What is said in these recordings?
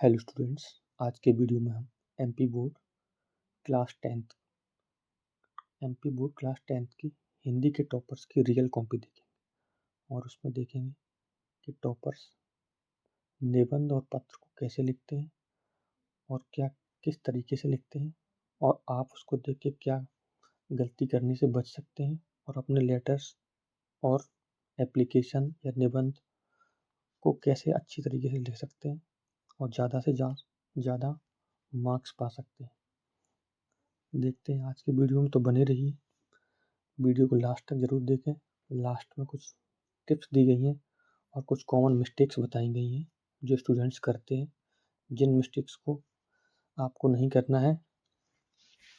Hello students, आज के video में हम एमपी बोर्ड क्लास टेंथ की हिंदी के टॉपर्स की रियल कॉपी देखेंगे और उसमें देखेंगे कि टॉपर्स निबंध और पत्र को कैसे लिखते हैं और किस तरीके से लिखते हैं और आप उसको देख के क्या गलती करने से बच सकते हैं और अपने लेटर्स और एप्लीकेशन या निबंध को कैसे अच्छी तरीके से लिख सकते हैं और ज़्यादा से ज़्यादा मार्क्स पा सकते हैं। देखते हैं आज के वीडियो में, तो बने रहिए। वीडियो को लास्ट तक ज़रूर देखें। लास्ट में कुछ टिप्स दी गई हैं और कुछ कॉमन मिस्टेक्स बताई गई हैं जो स्टूडेंट्स करते हैं, जिन मिस्टेक्स को आपको नहीं करना है।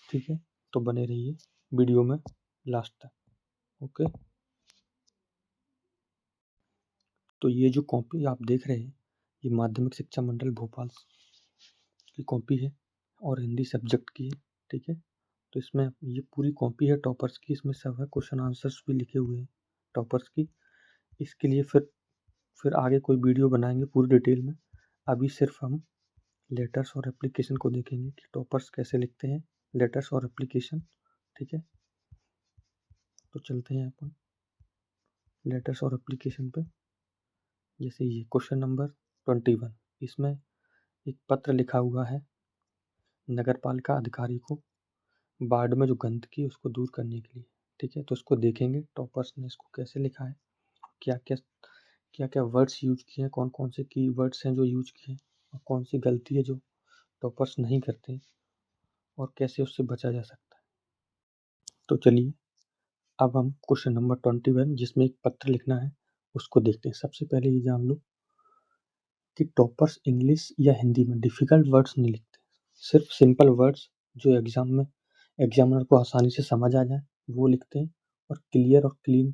ठीक है, तो बने रहिए वीडियो में लास्ट तक। ओके, तो ये जो कॉपी आप देख रहे हैं, ये माध्यमिक शिक्षा मंडल भोपाल की कॉपी है और हिंदी सब्जेक्ट की है। ठीक है, तो इसमें ये पूरी कॉपी है टॉपर्स की। इसमें सब है, क्वेश्चन आंसर्स भी लिखे हुए हैं टॉपर्स की। इसके लिए फिर आगे कोई वीडियो बनाएंगे पूरी डिटेल में। अभी सिर्फ हम लेटर्स और एप्लीकेशन को देखेंगे कि टॉपर्स कैसे लिखते हैं लेटर्स और एप्लीकेशन। ठीक है, तो चलते हैं अपन लेटर्स और एप्लीकेशन पे। जैसे ये क्वेश्चन नंबर 21, इसमें एक पत्र लिखा हुआ है नगर पालिका अधिकारी को वार्ड में जो गंदगी है उसको दूर करने के लिए। ठीक है, तो इसको देखेंगे टॉपर्स ने इसको कैसे लिखा है, क्या क्या वर्ड्स यूज किए हैं, कौन कौन से की वर्ड्स हैं जो यूज किए हैं और कौन सी गलती है जो टॉपर्स नहीं करते और कैसे उससे बचा जा सकता है। तो चलिए अब हम क्वेश्चन नंबर 21, जिसमें एक पत्र लिखना है, उसको देखते हैं। सबसे पहले ये जान लो कि टॉपर्स इंग्लिश या हिंदी में डिफ़िकल्ट वर्ड्स नहीं लिखते, सिर्फ सिंपल वर्ड्स जो एग्जाम में एग्जामिनर को आसानी से समझ आ जाए वो लिखते हैं और क्लियर और क्लीन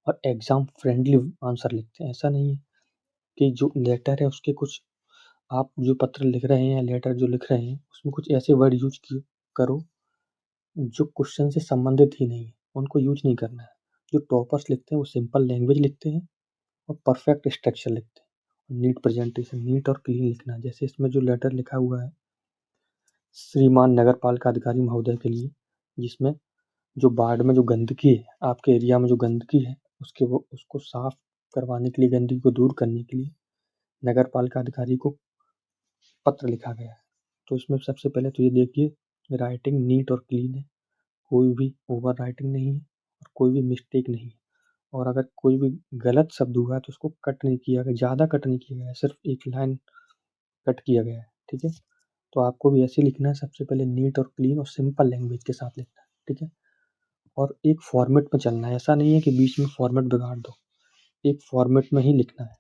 और एग्जाम फ्रेंडली आंसर लिखते हैं। ऐसा नहीं है कि जो लेटर है उसके कुछ, आप जो पत्र लिख रहे हैं या लेटर जो लिख रहे हैं उसमें कुछ ऐसे वर्ड यूज करो जो क्वेश्चन से संबंधित ही नहीं है, उनको यूज नहीं करना है। जो टॉपर्स लिखते हैं वो सिंपल लैंग्वेज लिखते हैं और परफेक्ट स्ट्रक्चर लिखते हैं। नीट प्रेजेंटेशन, नीट और क्लीन लिखना है। जैसे इसमें जो लेटर लिखा हुआ है श्रीमान नगर पालिका अधिकारी महोदय के लिए, जिसमें जो वार्ड में जो गंदगी है, आपके एरिया में जो गंदगी है उसको साफ करवाने के लिए, गंदगी को दूर करने के लिए नगर पालिका अधिकारी को पत्र लिखा गया है। तो इसमें सबसे पहले तो ये देखिए राइटिंग नीट और क्लीन है, कोई भी ओवर राइटिंग नहीं है और कोई भी मिस्टेक नहीं है। और अगर कोई भी गलत शब्द हुआ है तो उसको कट नहीं किया गया, ज़्यादा कट नहीं किया गया है, सिर्फ एक लाइन कट किया गया है। ठीक है, तो आपको भी ऐसे लिखना है। सबसे पहले नीट और क्लीन और सिंपल लैंग्वेज के साथ लिखना है। ठीक है, और एक फॉर्मेट में चलना है। ऐसा नहीं है कि बीच में फॉर्मेट बिगाड़ दो, एक फॉर्मेट में ही लिखना है,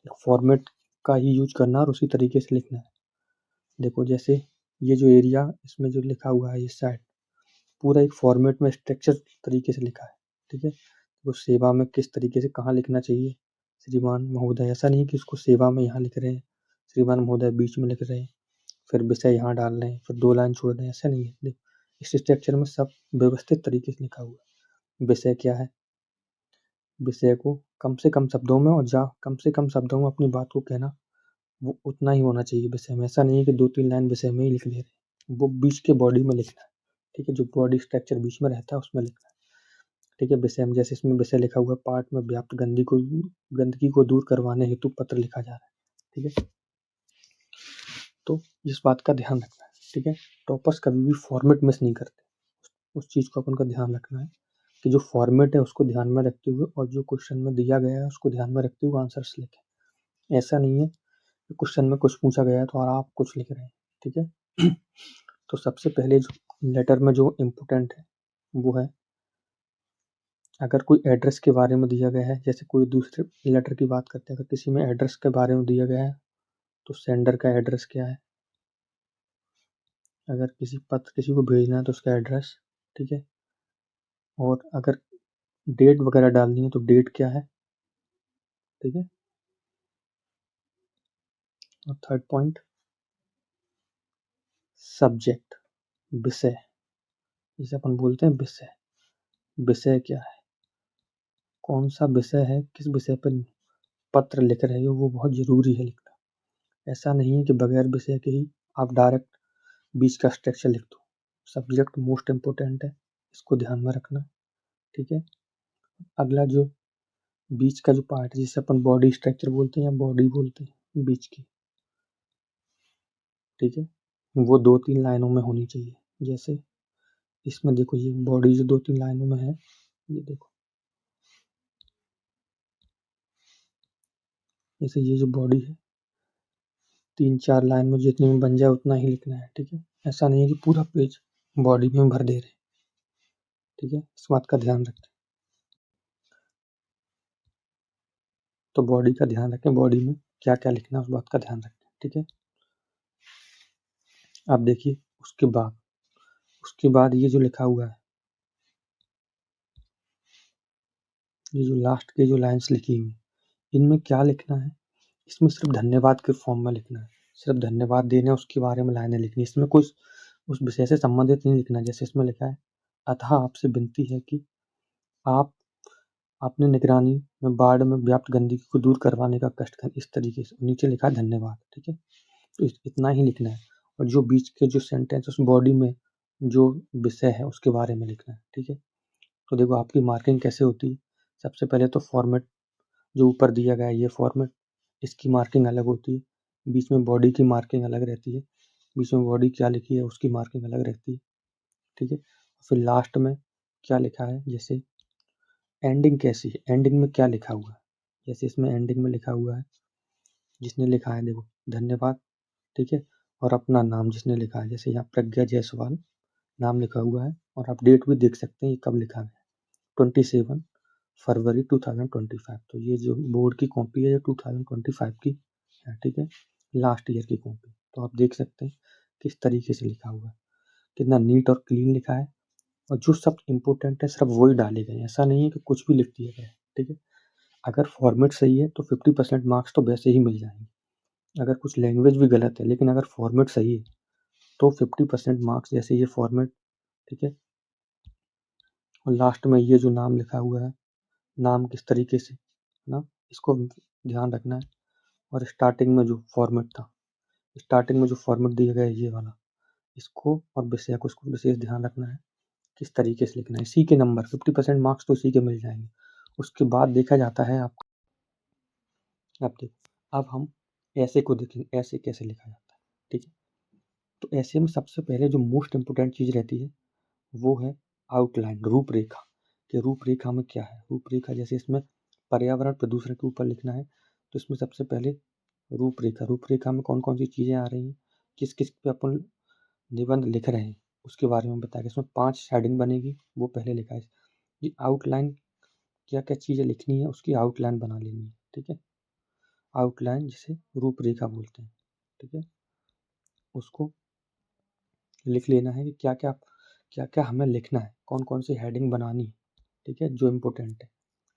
एक फॉर्मेट का ही यूज करना और उसी तरीके से लिखना है। देखो जैसे ये जो एरिया इसमें जो लिखा हुआ है, ये साइड पूरा एक फॉर्मेट में स्ट्रक्चर तरीके से लिखा है। ठीक है, वो सेवा में किस तरीके से कहाँ लिखना चाहिए, श्रीमान महोदय, ऐसा नहीं कि उसको सेवा में यहाँ लिख रहे हैं, श्रीमान महोदय बीच में लिख रहे हैं, फिर विषय यहाँ डाल रहे हैं, फिर 2 लाइन छोड़ रहे हैं, ऐसा नहीं है। देखो इस स्ट्रक्चर में सब व्यवस्थित तरीके से लिखा हुआ है। विषय क्या है, विषय को कम से कम शब्दों में और कम से कम शब्दों में अपनी बात को कहना, वो उतना ही होना चाहिए विषय में। ऐसा नहीं है कि 2-3 लाइन विषय में ही लिख ले रहे हैं, वो बीच के बॉडी में लिखना है। ठीक है, जो बॉडी स्ट्रक्चर बीच में रहता है उसमें लिखना है। ठीक है, विषय में जैसे इसमें विषय लिखा हुआ है पार्ट में व्याप्त गंदगी को दूर करवाने हेतु पत्र लिखा जा रहा है। ठीक है, तो इस बात का ध्यान रखना है। ठीक है, टॉपर्स कभी भी फॉर्मेट मिस नहीं करते, उस चीज़ को अपन का ध्यान रखना है कि जो फॉर्मेट है उसको ध्यान में रखते हुए और जो क्वेश्चन में दिया गया है उसको ध्यान में रखते हुए आंसर्स लिखें। ऐसा नहीं है कि क्वेश्चन में कुछ पूछा गया है तो और आप कुछ लिख रहे हैं। ठीक है, तो सबसे पहले जो लेटर में जो इम्पोर्टेंट है वो है, अगर कोई एड्रेस के बारे में दिया गया है, जैसे कोई दूसरे लेटर की बात करते हैं, अगर किसी में एड्रेस के बारे में दिया गया है तो सेंडर का एड्रेस क्या है, अगर किसी पत्र किसी को भेजना है तो उसका एड्रेस। ठीक है, और अगर डेट वगैरह डालनी है तो डेट क्या है। ठीक है, और थर्ड पॉइंट सब्जेक्ट, विषय, जिसे अपन बोलते हैं विषय, विषय क्या है, कौन सा विषय है, किस विषय पर पत्र लिख रहे हो, वो बहुत ज़रूरी है लिखना। ऐसा नहीं है कि बगैर विषय के ही आप डायरेक्ट बीच का स्ट्रक्चर लिख दो। सब्जेक्ट मोस्ट इम्पोर्टेंट है, इसको ध्यान में रखना। ठीक है, अगला जो बीच का जो पार्ट है जिसे अपन बॉडी स्ट्रक्चर बोलते हैं या बॉडी बोलते हैं बीच की, ठीक है, वो 2-3 लाइनों में होनी चाहिए। जैसे इसमें देखो ये बॉडी जो 2-3 लाइनों में है, ये देखो, जैसे ये जो बॉडी है 3-4 लाइन में जितनी में बन जाए उतना ही लिखना है। ठीक है, ऐसा नहीं है कि पूरा पेज बॉडी में भर दे रहे। ठीक है, इस बात का ध्यान रखें। तो बॉडी का ध्यान रखें, बॉडी में क्या क्या लिखना है उस बात का ध्यान रखें। ठीक है, आप देखिए उसके बाद ये जो लिखा हुआ है, ये जो लास्ट के जो लाइन्स लिखी हुई, इनमें क्या लिखना है? इसमें सिर्फ धन्यवाद के फॉर्म में लिखना है, सिर्फ धन्यवाद देने उसके बारे में लाइनें लिखनी। इसमें कुछ उस विषय से संबंधित नहीं लिखना। जैसे इसमें लिखा है, अतः आपसे विनती है कि आप अपनी निगरानी में बाढ़ में व्याप्त गंदगी को दूर करवाने का कष्ट करें। इस तरीके से नीचे लिखा है धन्यवाद। ठीक है, तो इतना ही लिखना है। और जो बीच के जो सेंटेंस उस बॉडी में जो विषय है उसके बारे में लिखना है। ठीक है, तो देखो आपकी मार्किंग कैसे होती है। सबसे पहले तो फॉर्मेट जो ऊपर दिया गया है, ये फॉर्मेट, इसकी मार्किंग अलग होती है। बीच में बॉडी की मार्किंग अलग रहती है, बीच में बॉडी क्या लिखी है उसकी मार्किंग अलग रहती है। ठीक है, फिर लास्ट में क्या लिखा है, जैसे एंडिंग कैसी है, एंडिंग में क्या लिखा हुआ है। जैसे इसमें एंडिंग में लिखा हुआ है, जिसने लिखा है देखो धन्यवाद। ठीक है, और अपना नाम जिसने लिखा है, जैसे यहाँ प्रज्ञा जायसवाल नाम लिखा हुआ है, और आप डेट भी देख सकते हैं ये कब लिखा है, 27 फरवरी 2025। तो ये जो बोर्ड की कॉपी है ये 2025 की है। ठीक है, लास्ट ईयर की कॉपी। तो आप देख सकते हैं किस तरीके से लिखा हुआ है, कितना नीट और क्लीन लिखा है, और जो सब इम्पोर्टेंट है सिर्फ वही डाले गए हैं। ऐसा नहीं है कि कुछ भी लिख दिया गया है। ठीक है, अगर फॉर्मेट सही है तो 50% मार्क्स तो वैसे ही मिल जाएंगे। अगर कुछ लैंग्वेज भी गलत है लेकिन अगर फॉर्मेट सही है तो 50% मार्क्स, जैसे ये फॉर्मेट। ठीक है, और लास्ट में ये जो नाम लिखा हुआ है, नाम किस तरीके से है ना, इसको ध्यान रखना है। और स्टार्टिंग में जो फॉर्मेट था, स्टार्टिंग में जो फॉर्मेट दिया गया है ये वाला, इसको और विषय को, इसको विशेष ध्यान रखना है किस तरीके से लिखना है। इसी के नंबर 50% मार्क्स तो इसी के मिल जाएंगे। उसके बाद देखा जाता है आप देखो, अब हम ऐसे को देखेंगे, ऐसे कैसे लिखा जाता है। ठीक है, तो ऐसे में सबसे पहले जो मोस्ट इम्पोर्टेंट चीज़ रहती है वो है आउटलाइन, रूपरेखा। कि रूपरेखा में क्या है, रूपरेखा जैसे इसमें पर्यावरण प्रदूषण के ऊपर लिखना है, तो इसमें सबसे पहले रूपरेखा, रूपरेखा में कौन कौन सी चीज़ें आ रही हैं, किस किस पे अपन निबंध लिख रहे हैं उसके बारे में बताया। इसमें 5 हेडिंग बनेगी, वो पहले लिखा है। ये आउटलाइन क्या क्या चीज़ें लिखनी है उसकी आउटलाइन बना लेनी है। ठीक है, आउटलाइन जिसे रूपरेखा बोलते हैं। ठीक है, उसको लिख लेना है कि क्या क्या हमें लिखना है, कौन कौन सी हेडिंग बनानी है। ठीक है, जो इम्पोर्टेंट है।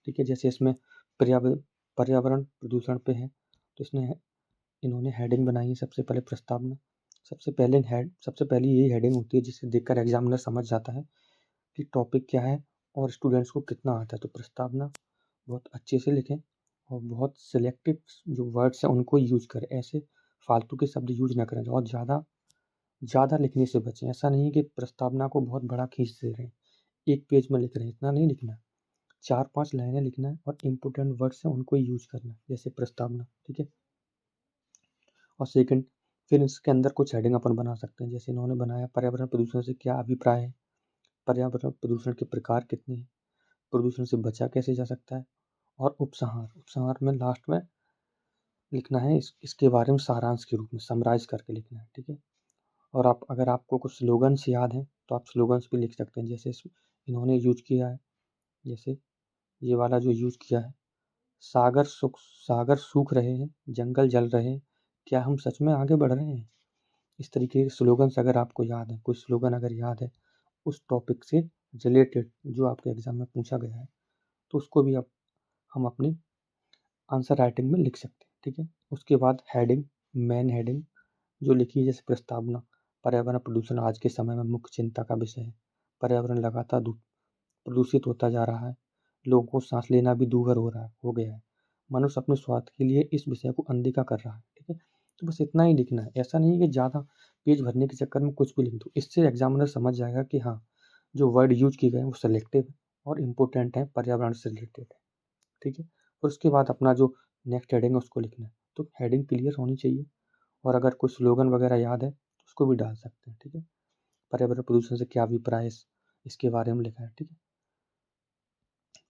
ठीक है, जैसे इसमें पर्यावरण प्रदूषण पे है, तो इसने इन्होंने हेडिंग बनाई है सबसे पहले प्रस्तावना। सबसे पहले यही हेडिंग होती है जिसे देखकर एग्जामिनर समझ जाता है कि टॉपिक क्या है और स्टूडेंट्स को कितना आता है। तो प्रस्तावना बहुत अच्छे से लिखें और बहुत सिलेक्टिव जो वर्ड्स हैं उनको यूज करें। ऐसे फालतू के शब्द यूज ना करें और ज़्यादा लिखने से बचें। ऐसा नहीं है कि प्रस्तावना को बहुत बड़ा खींच दे रहे हैं, एक पेज में लिख रहे हैं, इतना नहीं लिखना। 4-5 लाइनें लिखना है और इम्पोर्टेंट वर्ड्स हैं उनको यूज करना है, जैसे प्रस्तावना। ठीक है, और सेकंड, फिर इसके अंदर कुछ हेडिंग अपन बना सकते हैं। जैसे इन्होंने बनाया पर्यावरण प्रदूषण से क्या अभिप्राय है, पर्यावरण प्रदूषण के प्रकार कितने हैं, प्रदूषण से बचा कैसे जा सकता है, और उपसंहार में लास्ट में लिखना है इसके बारे में सारांश के रूप में समराइज करके लिखना है। ठीक है, और आप अगर आपको कुछ स्लोगन्स याद हैं तो आप स्लोगन्स भी लिख सकते हैं। जैसे इन्होंने यूज किया है, जैसे ये वाला जो यूज किया है, सागर सूख रहे हैं, जंगल जल रहे हैं, क्या हम सच में आगे बढ़ रहे हैं। इस तरीके के स्लोगन्स अगर आपको याद है, कोई स्लोगन अगर याद है उस टॉपिक से रिलेटेड जो आपके एग्जाम में पूछा गया है, तो उसको भी हम अपनी आंसर राइटिंग में लिख सकते हैं। ठीक है, उसके बाद हेडिंग, मेन हेडिंग जो लिखी है, जैसे प्रस्तावना, पर्यावरण प्रदूषण आज के समय में मुख्य चिंता का विषय है, पर्यावरण लगातार प्रदूषित होता जा रहा है, लोगों को सांस लेना भी दूभर हो गया है, मनुष्य अपने स्वार्थ के लिए इस विषय को अनदेखा कर रहा है। ठीक है, तो बस इतना ही लिखना है। ऐसा नहीं कि ज़्यादा पेज भरने के चक्कर में कुछ भी लिख दो। इससे एग्जामिनर समझ जाएगा कि हाँ, जो वर्ड यूज किए गए हैं वो सेलेक्टिव है और इम्पोर्टेंट है, पर्यावरण से रिलेटेड है। ठीक है, और उसके बाद अपना जो नेक्स्ट हेडिंग है उसको लिखना है। तो हेडिंग क्लियर होनी चाहिए, और अगर कोई स्लोगन वगैरह याद है तो उसको भी डाल सकते हैं। ठीक है, पर्यावरण प्रदूषण से क्या अभिप्राय है, इसके बारे में लिखा है। ठीक है,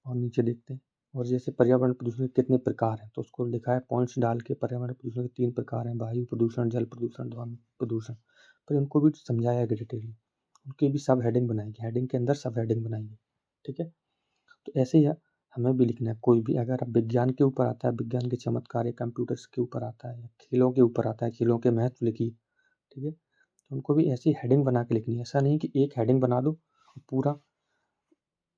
और नीचे देखते हैं, और जैसे पर्यावरण प्रदूषण के कितने प्रकार हैं तो उसको लिखा है पॉइंट्स डाल के। पर्यावरण प्रदूषण के 3 प्रकार हैं: वायु प्रदूषण, जल प्रदूषण, ध्वनि प्रदूषण। फिर उनको भी समझाया गया डिटेल में, उनकी भी सब हेडिंग बनाएगी, हेडिंग के अंदर सब हेडिंग बनाएंगे। ठीक है, तो ऐसे ही हमें भी लिखना है। कोई भी अगर अब विज्ञान के ऊपर आता है, विज्ञान के चमत्कार, या कंप्यूटर्स के ऊपर आता है, या खेलों के ऊपर आता है, खेलों के महत्व लिखिए। ठीक है, तो उनको भी ऐसी हेडिंग बना के लिखनी है। ऐसा नहीं कि एक हेडिंग बना दो और पूरा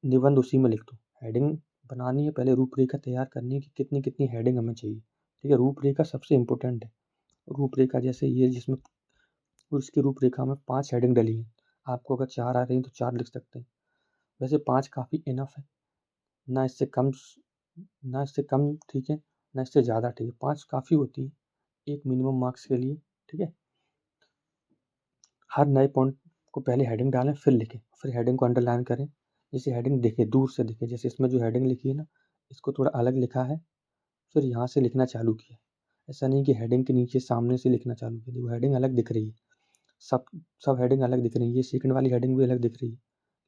निबंध उसी में लिख दो। हेडिंग बनानी है, पहले रूपरेखा तैयार करनी है कि कितनी कितनी हेडिंग हमें चाहिए। ठीक है, रूपरेखा सबसे इम्पोर्टेंट है। रूपरेखा जैसे ये, जिसमें उसकी रूपरेखा में 5 हेडिंग डली हैं। आपको अगर 4 आ रही हैं तो 4 लिख सकते हैं। वैसे 5 काफ़ी इनफ है, ना इससे कम, ना इससे कम ठीक है, ना इससे ज़्यादा ठीक है। 5 काफ़ी होती है एक मिनिमम मार्क्स के लिए। ठीक है, हर नए पॉइंट को पहले हेडिंग डालें, फिर लिखें, फिर हेडिंग को अंडरलाइन करें। जैसे हेडिंग दिखे, दूर से दिखे, जैसे इसमें जो हेडिंग लिखी है ना, इसको थोड़ा अलग लिखा है, फिर यहाँ से लिखना चालू किया। ऐसा नहीं कि हेडिंग के नीचे सामने से लिखना चालू किया। देखो हेडिंग अलग दिख रही है, सब सब हेडिंग अलग दिख रही है। ये सेकंड वाली हेडिंग भी अलग दिख रही है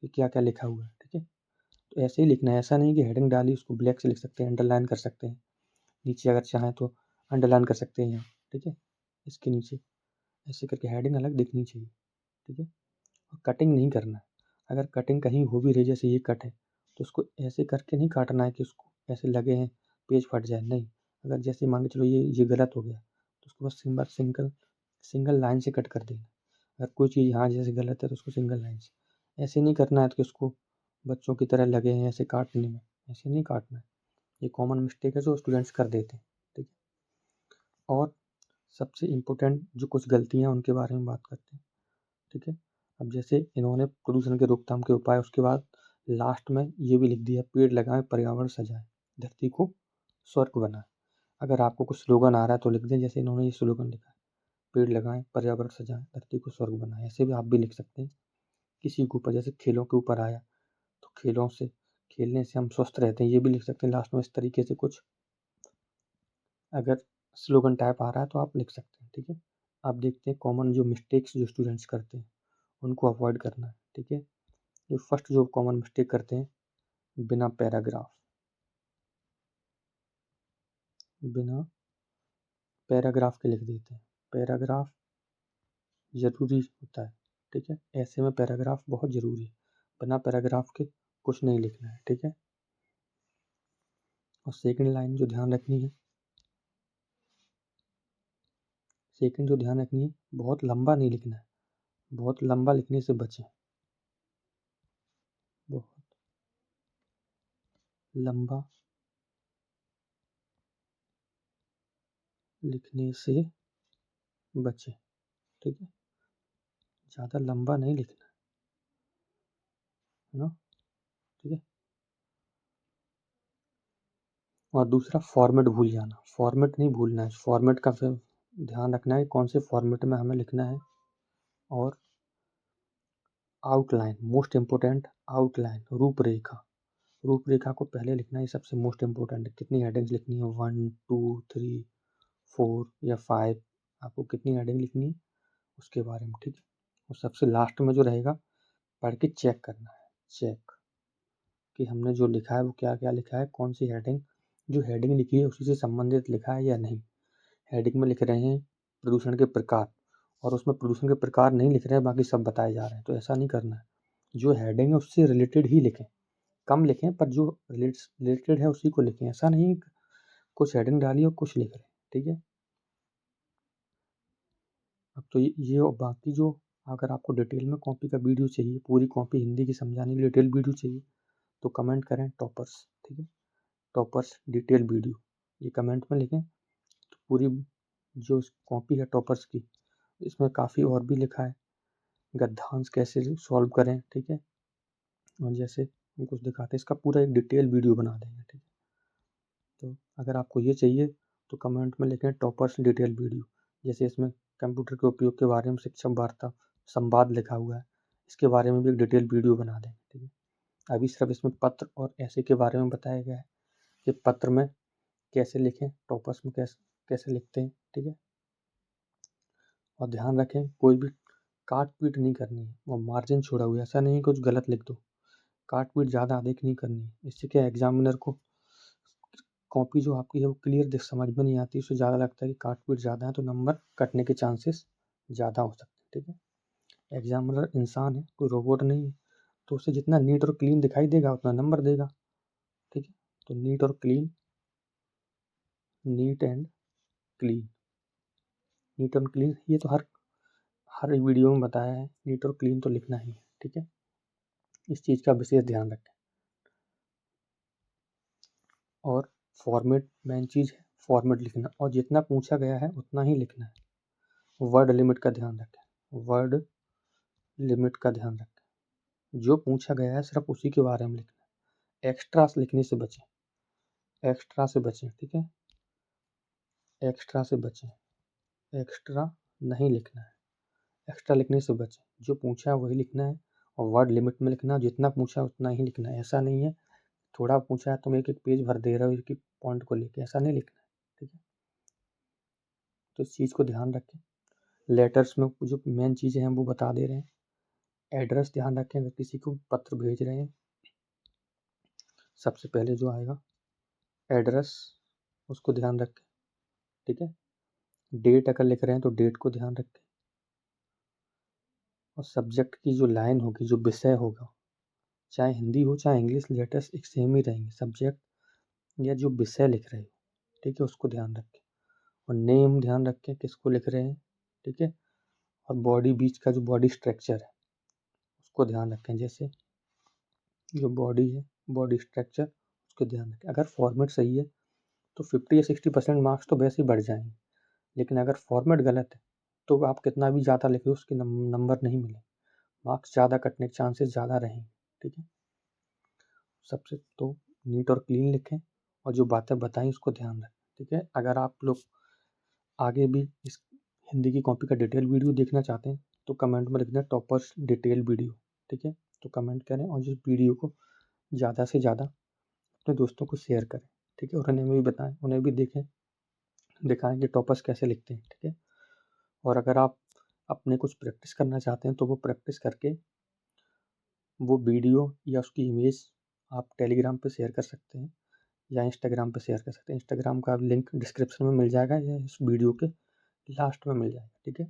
कि क्या क्या लिखा हुआ है। ठीक है, तो ऐसे ही लिखना है। ऐसा नहीं कि हेडिंग डाली उसको ब्लैक से लिख सकते हैं, अंडरलाइन कर सकते हैं, नीचे अगर चाहें तो अंडरलाइन कर सकते हैं यहाँ। ठीक है, इसके नीचे ऐसे करके हेडिंग अलग दिखनी चाहिए। ठीक है, और कटिंग नहीं करना है। अगर कटिंग कहीं हो भी रही, जैसे ये कट है, तो उसको ऐसे करके नहीं काटना है कि उसको ऐसे लगे हैं पेज फट जाए, नहीं। अगर जैसे मान के चलो ये गलत हो गया, तो उसको बस सिंगल सिंगल लाइन से कट कर देना। अगर कोई चीज़ यहाँ जैसे गलत है तो उसको सिंगल लाइन से, ऐसे नहीं करना है कि उसको बच्चों की तरह लगे हैं ऐसे काटने में, ऐसे नहीं काटना है। ये कॉमन मिस्टेक है जो स्टूडेंट्स कर देते हैं। ठीक है, और सबसे इम्पोर्टेंट जो कुछ गलतियाँ उनके बारे में बात करते हैं। ठीक है, अब जैसे इन्होंने प्रदूषण के रोकथाम के उपाय, उसके बाद लास्ट में ये भी लिख दिया, पेड़ लगाएं, पर्यावरण सजाएं, धरती को स्वर्ग बनाएं। अगर आपको कुछ स्लोगन आ रहा है तो लिख दें, जैसे इन्होंने ये स्लोगन लिखा है, पेड़ लगाएं, पर्यावरण सजाएं, धरती को स्वर्ग बनाएं। ऐसे भी आप भी लिख सकते हैं। किसी के ऊपर, जैसे खेलों के ऊपर आया तो खेलने से हम स्वस्थ रहते हैं, ये भी लिख सकते हैं लास्ट में। इस तरीके से कुछ अगर स्लोगन टाइप आ रहा है तो आप लिख सकते हैं। ठीक है, आप देखते हैं कॉमन जो मिस्टेक्स जो स्टूडेंट्स करते हैं उनको अवॉइड करना है। ठीक है, जो फर्स्ट जो कॉमन मिस्टेक करते हैं, बिना पैराग्राफ के लिख देते हैं। पैराग्राफ ज़रूरी होता है। ठीक है, ऐसे में पैराग्राफ बहुत ज़रूरी है, बिना पैराग्राफ के कुछ नहीं लिखना है। ठीक है, और सेकंड लाइन जो ध्यान रखनी है, बहुत लंबा नहीं लिखना है। बहुत लंबा लिखने से बचें, बहुत लंबा लिखने से बचें। ठीक है, ज़्यादा लंबा नहीं लिखना है ना। ठीक है, और दूसरा फॉर्मेट भूल जाना, फॉर्मेट नहीं भूलना है। फॉर्मेट का फिर ध्यान रखना है कौन से फॉर्मेट में हमें लिखना है। और आउटलाइन, मोस्ट इम्पोर्टेंट, आउटलाइन, रूपरेखा को पहले लिखना है, सबसे मोस्ट इम्पोर्टेंट है। कितनी हेडिंग्स लिखनी है, 1 2 3 4 या 5, आपको कितनी हेडिंग लिखनी है उसके बारे में। ठीक है, और सबसे लास्ट में जो रहेगा, पढ़ के चेक करना है, चेक कि हमने जो लिखा है वो क्या क्या लिखा है, कौन सी हेडिंग, जो हेडिंग लिखी है उसी से संबंधित लिखा है या नहीं। हेडिंग में लिख रहे हैं प्रदूषण के प्रकार, और उसमें प्रदूषण के प्रकार नहीं लिख रहे हैं, बाकी सब बताए जा रहे हैं, तो ऐसा नहीं करना है। जो हेडिंग है उससे रिलेटेड ही लिखें, कम लिखें पर जो रिलेटेड है उसी को लिखें। ऐसा नहीं कुछ हेडिंग डाली और कुछ लिख रहे हैं। ठीक है, अब तो ये और बाकी जो, अगर आपको डिटेल में कॉपी का वीडियो चाहिए, पूरी कॉपी हिंदी की समझाने के लिए डिटेल वीडियो चाहिए, तो कमेंट करें टॉपर्स। ठीक है, टॉपर्स डिटेल वीडियो, ये कमेंट में लिखें। तो पूरी जो कॉपी है टॉपर्स की, इसमें काफ़ी और भी लिखा है, गद्यांश कैसे सॉल्व करें। ठीक है, और जैसे हम कुछ दिखाते हैं, इसका पूरा एक डिटेल वीडियो बना देंगे। ठीक है, तो अगर आपको ये चाहिए तो कमेंट में लिखें टॉपर्स डिटेल वीडियो। जैसे इसमें कंप्यूटर के उपयोग के बारे में शिक्षक वार्ता संवाद लिखा हुआ है, इसके बारे में भी एक डिटेल वीडियो बना देंगे, ठीक है। अभी सिर्फ इसमें पत्र और ऐसे के बारे में बताया गया है कि पत्र में कैसे लिखें, टॉपर्स में कैसे लिखते हैं, ठीक है। और ध्यान रखें कोई भी काट पीट नहीं करनी है और मार्जिन छोड़ा हुआ है, ऐसा नहीं कुछ गलत लिख दो, काट पीट ज़्यादा अधिक नहीं करनी है। इससे क्या एग्जामिनर को कॉपी जो आपकी है वो क्लियर समझ में नहीं आती, उससे ज़्यादा लगता है कि काट पीट ज़्यादा है तो नंबर कटने के चांसेस ज़्यादा हो सकते हैं, ठीक है। एग्जामिनर इंसान है, कोई रोबोट नहीं है, तो उसे जितना नीट और क्लीन दिखाई देगा उतना नंबर देगा, ठीक है। तो नीट और clean, neat and clean, neat and clean ये तो हर वीडियो में बताया है, नीट और क्लीन तो लिखना ही है, ठीक है। इस चीज़ का विशेष ध्यान रखें। और फॉर्मेट मेन चीज़ है, फॉर्मेट लिखना और जितना पूछा गया है उतना ही लिखना है। वर्ड लिमिट का ध्यान रखें, वर्ड लिमिट का ध्यान रखें, जो पूछा गया है सिर्फ उसी के बारे में लिखना है। एक्स्ट्रा लिखने से बचें, एक्स्ट्रा से बचें, ठीक है, एक्स्ट्रा से बचें, एक्स्ट्रा नहीं लिखना है, एक्स्ट्रा लिखने से बचें, जो पूछा है वही लिखना है और वर्ड लिमिट में लिखना है, जितना पूछा है उतना ही लिखना है। ऐसा नहीं है थोड़ा पूछा है तुम एक एक पेज भर दे रहे हो एक एक पॉइंट को लेके, ऐसा नहीं लिखना है, ठीक है। तो इस चीज़ को ध्यान रखें। लेटर्स में जो मेन चीज़ें हैं वो बता दे रहे हैं। एड्रेस ध्यान रखें, अगर किसी को पत्र भेज रहे हैं सबसे पहले जो आएगा एड्रेस, उसको ध्यान रखें, ठीक है। डेट अगर लिख रहे हैं तो डेट को ध्यान रखें और सब्जेक्ट की जो लाइन होगी, जो विषय होगा, चाहे हिंदी हो चाहे इंग्लिश, लेटर्स एक सेम ही रहेंगे, सब्जेक्ट या जो विषय लिख रहे हो, ठीक है, उसको ध्यान रखें। और नेम ध्यान रखें किसको लिख रहे हैं, ठीक है। और बॉडी बीच का जो बॉडी स्ट्रक्चर है उसको ध्यान रखें, जैसे जो बॉडी है बॉडी स्ट्रक्चर उसको ध्यान रखें। अगर फॉर्मेट सही है तो 50 या 60% मार्क्स तो वैसे ही बढ़ जाएंगे, लेकिन अगर फॉर्मेट गलत है तो आप कितना भी ज़्यादा लिखे उसके नंबर नहीं मिले, मार्क्स ज़्यादा कटने के चांसेस ज़्यादा रहेंगे, ठीक है। सबसे तो नीट और क्लीन लिखें और जो बातें बताई उसको ध्यान रखें, ठीक है। अगर आप लोग आगे भी इस हिंदी की कॉपी का डिटेल वीडियो देखना चाहते हैं तो कमेंट में लिख दें टॉपर्स डिटेल वीडियो, ठीक है। तो कमेंट करें और जिस वीडियो को ज़्यादा से ज़्यादा अपने दोस्तों को शेयर करें, ठीक है। और उन्हें भी बताएं, उन्हें भी दिखाएं कि टॉपर्स कैसे लिखते हैं, ठीक है। और अगर आप अपने कुछ प्रैक्टिस करना चाहते हैं तो वो प्रैक्टिस करके वो वीडियो या उसकी इमेज आप टेलीग्राम पे शेयर कर सकते हैं या इंस्टाग्राम पे शेयर कर सकते हैं। इंस्टाग्राम का लिंक डिस्क्रिप्शन में मिल जाएगा या इस वीडियो के लास्ट में मिल जाएगा, ठीक है।